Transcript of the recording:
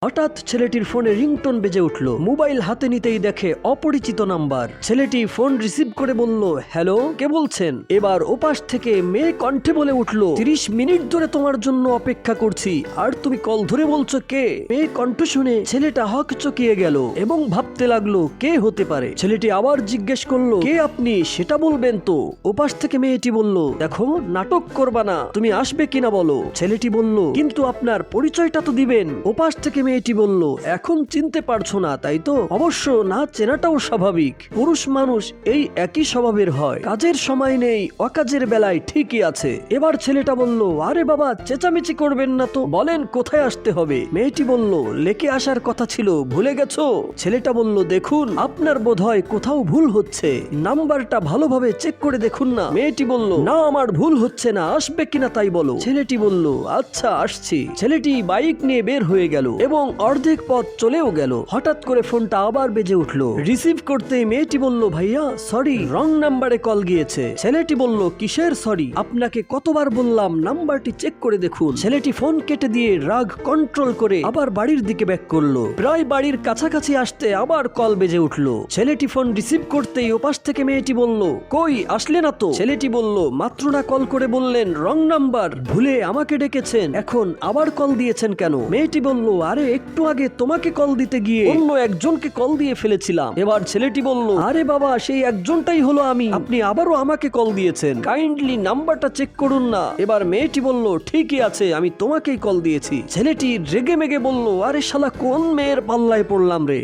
হঠাৎ ছেলেটির ফোনে রিংটোন বেজে উঠল। মোবাইল হাতে নিতেই দেখে অপরিচিত নাম্বার। ছেলেটি ফোন রিসিভ করে বলল, হ্যালো, কে বলছেন? এবার ওপাশ থেকে মেয়ে কণ্ঠে বলে উঠল, 30 মিনিট ধরে তোমার জন্য অপেক্ষা করছি, আর তুমি কল ধরে বলছো কে? মেয়ে কণ্ঠ শুনে ছেলেটা হকচকিয়ে গেল এবং ভাবতে লাগলো কে হতে পারে। ছেলেটি আবার জিজ্ঞেস করলো, কে আপনি সেটা বলবেন তো? ওপাশ থেকে মেয়েটি বলল, দেখো, নাটক করবা না, তুমি আসবে কিনা বলো। ছেলেটি বলল, কিন্তু আপনার পরিচয়টা তো দিবেন। ওপাশ থেকে মেয়েটি বলল, এখন চিনতে পারছো না তাই তো? অবশ্য না চেনাটাও স্বাভাবিক, পুরুষ মানুষ এই একই স্বভাবের হয়, কাজের সময় নেই, অকাজের বেলায় ঠিকই আছে। এবার ছেলেটা বলল, আরে বাবা, চেঁচামেচি করবেন না তো, বলেন কোথায় আসতে হবে। মেয়েটি বলল, লেকে আসার কথা ছিল, ভুলে গেছো? ছেলেটা বলল, দেখুন, আপনার বোধহয় কোথাও ভুল হচ্ছে, নাম্বারটা ভালোভাবে চেক করে দেখুন না। মেয়েটি বলল, না, আমার ভুল হচ্ছে না, আসবে কিনা তাই বলো। ছেলেটি বলল, আচ্ছা আসছি। ছেলেটি বাইক নিয়ে বের হয়ে গেল এবং অর্ধেক পথ চলেও গেল। হঠাৎ করে ফোনটা আবার বেজে উঠল। রিসিভ করতে মেয়েটি বলল, ভাইয়া সরি, রং নাম্বারে কল গিয়েছে। ছেলেটি বলল, কিসের সরি? আপনাকে কতবার বললাম নাম্বারটি চেক করে দেখুন। ছেলেটি ফোন কেটে দিয়ে রাগ কন্ট্রোল করে আবার বাড়ির দিকে ব্যাক করলো। প্রায় বাড়ির কাছাকাছি আসতে আবার কল বেজে উঠল। ছেলেটি ফোন রিসিভ করতেই ওপাশ থেকে মেয়েটি বলল, কই আসলে না তো? ছেলেটি বলল, মাত্র না কল করে বললেন রং নাম্বার, ভুলে আমাকে ডেকেছেন, এখন আবার কল দিয়েছেন কেন? মেয়েটি বলল, আরে একটু আগে তোমাকে কল দিতে গিয়ে অন্য একজনকে কল দিয়ে ফেলেছিলাম। এবার ছেলেটি বলল, আরে বাবা, সেই একজনটাই হলো আমি, আপনি আবারও আমাকে কল দিয়েছেন, কাইন্ডলি নাম্বারটা চেক করুন না। এবার মেয়েটি বলল, ঠিকই আছে, আমি তোমাকেই কল দিয়েছি। ছেলেটি রেগে মেগে বলল, আরে শালা, কোন মেয়ের পাল্লায় পড়লাম রে?